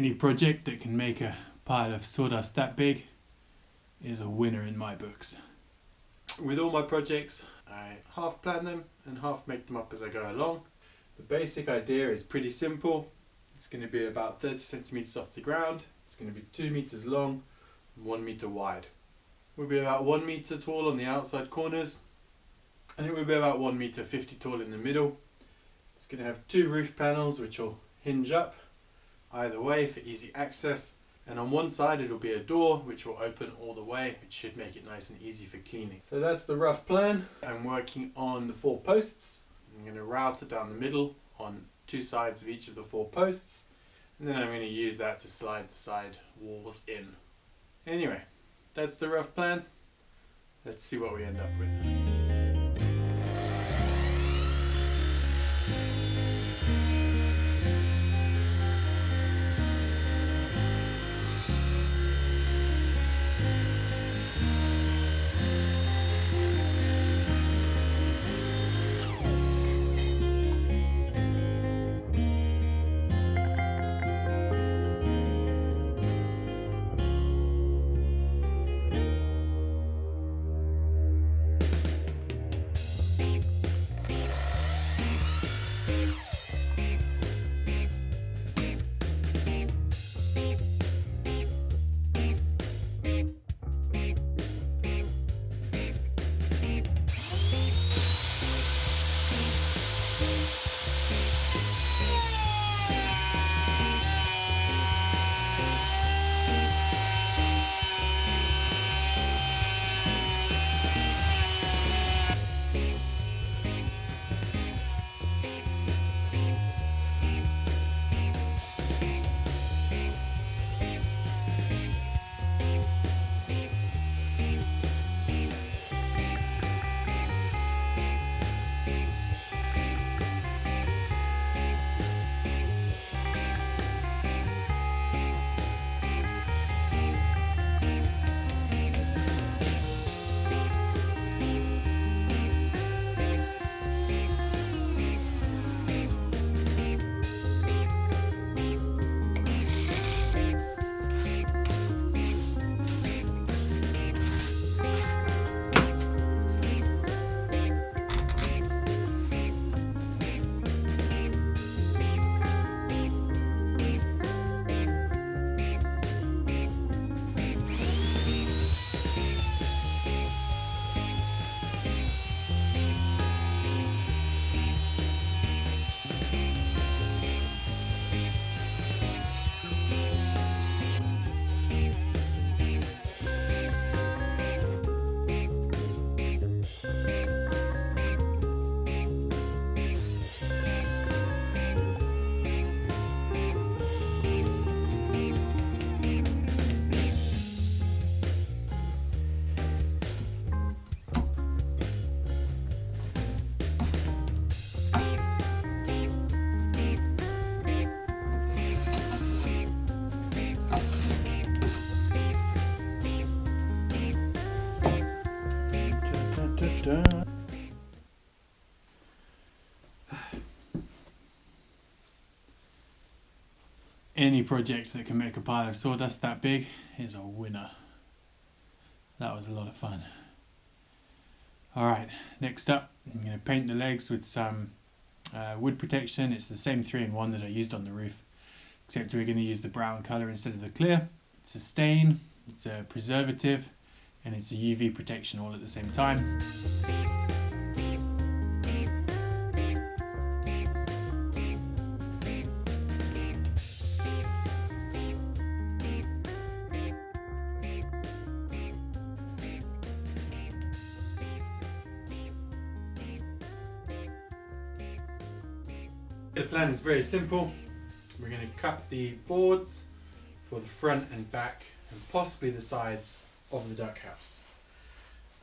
Any project that can make a pile of sawdust that big is a winner in my books. With all my projects, I half plan them and half make them up as I go along. The basic idea is pretty simple. It's going to be about 30 centimeters off the ground. It's going to be 2 meters long and 1 meter wide. It will be about 1 meter tall on the outside corners, and it will be about 1 meter 50 tall in the middle. It's going to have 2 roof panels which will hinge up either way for easy access, and on one side it'll be a door which will open all the way, which should make it nice and easy for cleaning. So that's the rough plan. I'm working on the 4 posts. I'm going to route it down the middle on 2 sides of each of the 4 posts, and then I'm going to use that to slide the side walls in. Anyway, that's the rough plan. Let's see what we end up with. Any project that can make a pile of sawdust that big is a winner. That was a lot of fun. Alright, next up I'm going to paint the legs with some wood protection. It's the same 3-in-1 that I used on the roof, except we're going to use the brown colour instead of the clear. It's a stain, it's a preservative, and it's a UV protection all at the same time. The plan is very simple. We're going to cut the boards for the front and back and possibly the sides of the duck house.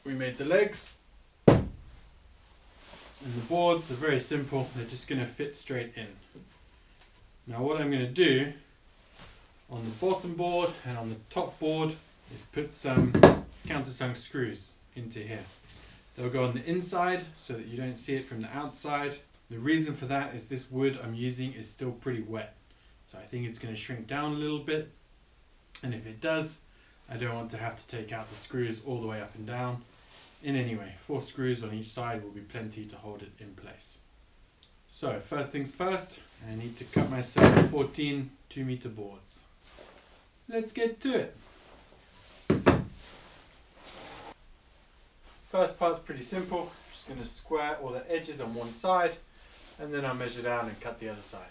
We made the legs, and the boards are very simple. They're just going to fit straight in. Now what I'm going to do on the bottom board and on the top board is put some countersunk screws into here. They'll go on the inside so that you don't see it from the outside. The reason for that is this wood I'm using is still pretty wet, So I think it's going to shrink down a little bit, and if it does, I don't want to have to take out the screws all the way up and down. In any way, 4 screws on each side will be plenty to hold it in place. So first things first, I need to cut myself 14 2-meter boards. Let's get to it. First part's pretty simple. Just going to square all the edges on one side, and then I'll measure down and cut the other side.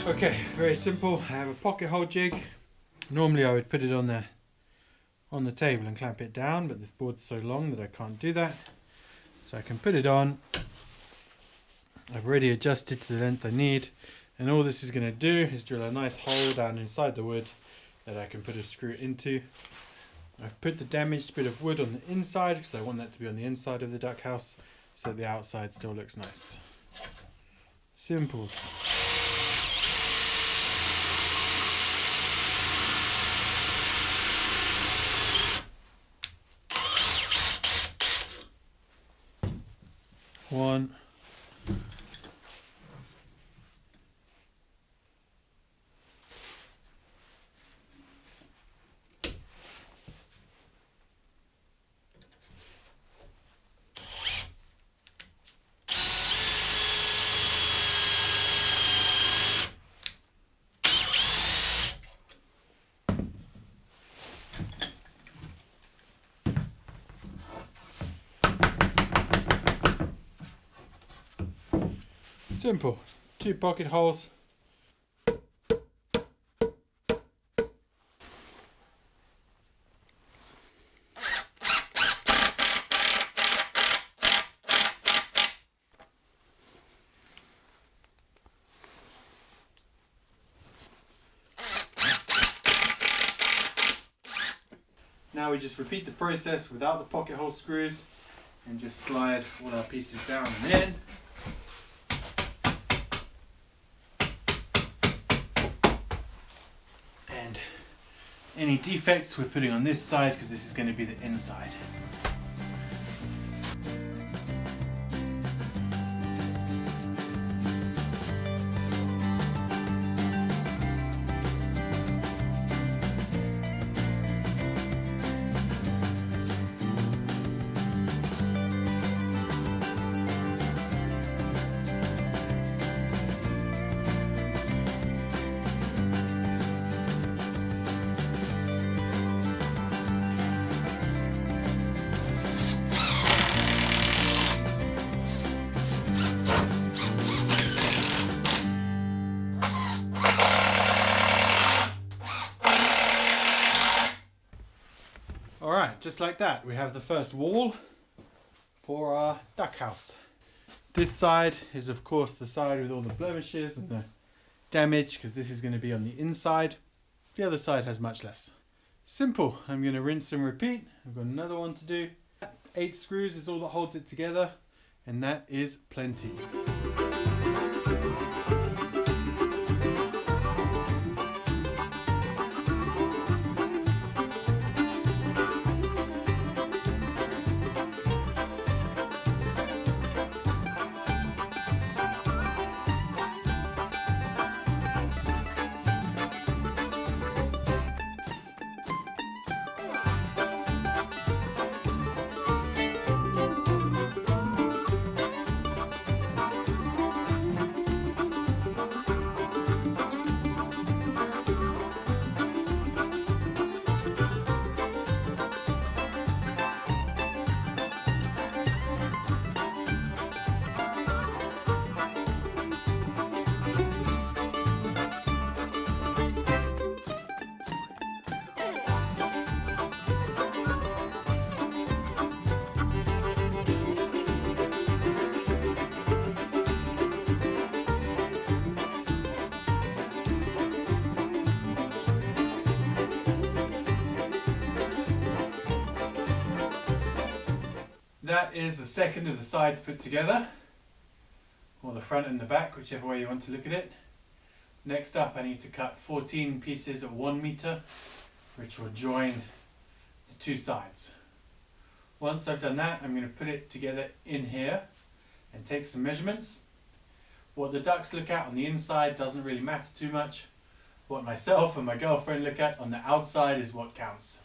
Okay, very simple. I have a pocket hole jig. Normally I would put it on the table and clamp it down, but this board's so long that I can't do that. So I can put it on. I've already adjusted to the length I need, and all this is going to do is drill a nice hole down inside the wood that I can put a screw into. I've put the damaged bit of wood on the inside because I want that to be on the inside of the duck house so the outside still looks nice. Simples. One. Simple. 2 pocket holes. Now we just repeat the process without the pocket hole screws and just slide all our pieces down and in. And any defects we're putting on this side because this is going to be the inside. just like that, we have the first wall for our duck house. This side is of course the side with all the blemishes and the damage, because this is going to be on the inside. The other side has much less. Simple. I'm going to rinse and repeat. I've got another one to do. 8 screws is all that holds it together, and that is plenty. That is the second of the sides put together, or the front and the back, whichever way you want to look at it. Next up, I need to cut 14 pieces of 1 meter, which will join the 2 sides. Once I've done that, I'm going to put it together in here and take some measurements. What the ducks look at on the inside doesn't really matter too much. What myself and my girlfriend look at on the outside is what counts.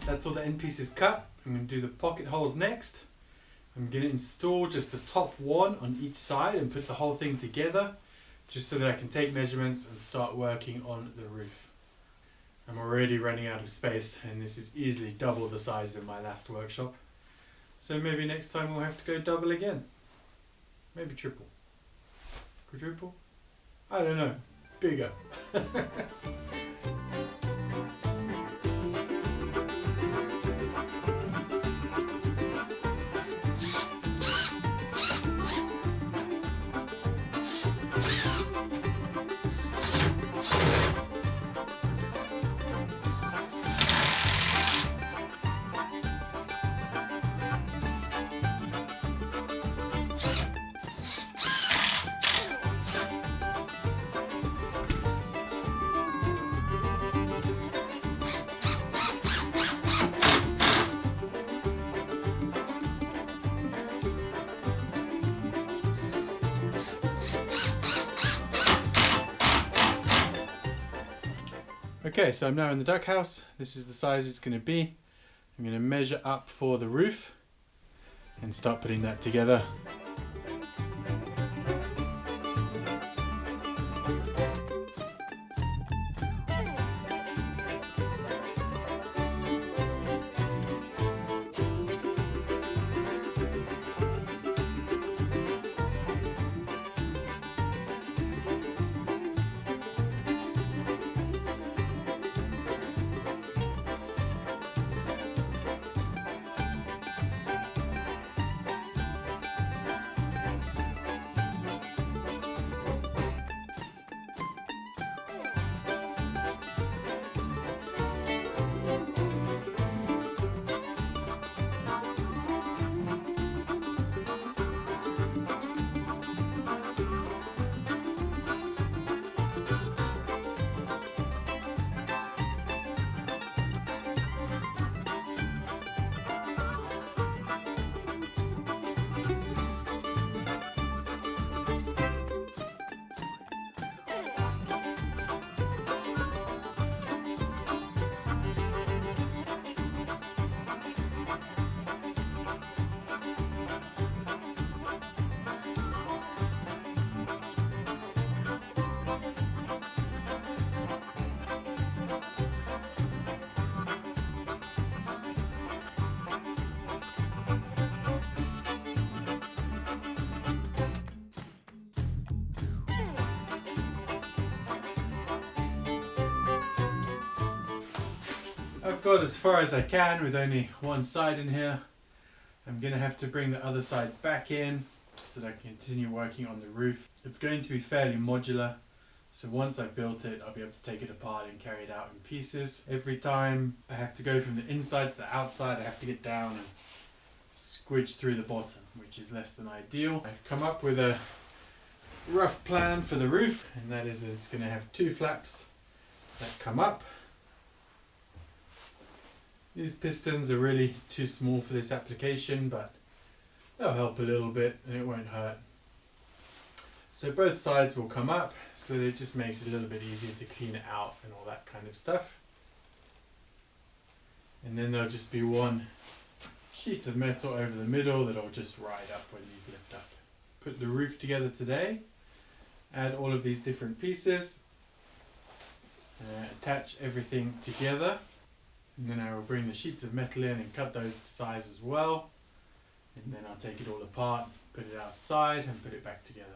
That's all the end pieces cut. I'm going to do the pocket holes next. I'm going to install just the top one on each side and put the whole thing together, just so that I can take measurements and start working on the roof. I'm already running out of space, and this is easily double the size of my last workshop. So maybe next time we'll have to go double again. Maybe triple. Quadruple? I don't know. Bigger. Okay, so I'm now in the duck house. This is the size it's going to be. I'm going to measure up for the roof and start putting that together. got as far as I can with only one side in here. I'm going to have to bring the other side back in so that I can continue working on the roof. It's going to be fairly modular, so once I've built it, I'll be able to take it apart and carry it out in pieces. Every time I have to go from the inside to the outside, I have to get down and squidge through the bottom, which is less than ideal. I've come up with a rough plan for the roof, and that is that it's going to have 2 flaps that come up. These pistons are really too small for this application, but they'll help a little bit and it won't hurt. So both sides will come up, so that it just makes it a little bit easier to clean it out and all that kind of stuff. And then there'll just be one sheet of metal over the middle that'll just ride up when these lift up. Put the roof together today, add all of these different pieces, attach everything together, and then I will bring the sheets of metal in and cut those to size as well, and then I'll take it all apart, put it outside and put it back together.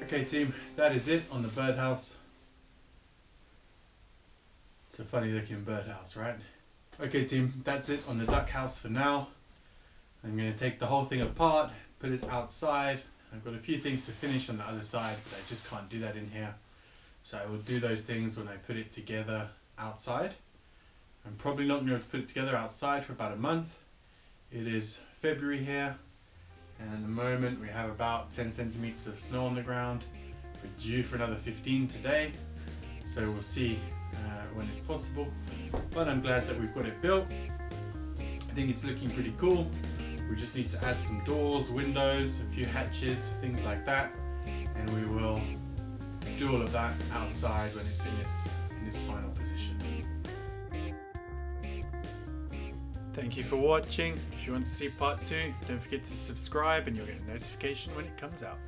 Okay team, that is it on the birdhouse. It's a funny looking birdhouse, right? Okay team, that's it on the duck house for now. I'm going to take the whole thing apart, put it outside. I've got a few things to finish on the other side, but I just can't do that in here. So I will do those things when I put it together outside. I'm probably not going to be able to put it together outside for about a month. It is February here, and at the moment we have about 10 centimeters of snow on the ground. We're due for another 15 today, so we'll see when it's possible. But I'm glad that we've got it built. I think it's looking pretty cool. We just need to add some doors, windows, a few hatches, things like that, and we will do all of that outside when it's in its final position. Thank you for watching. If you want to see part 2, don't forget to subscribe and you'll get a notification when it comes out.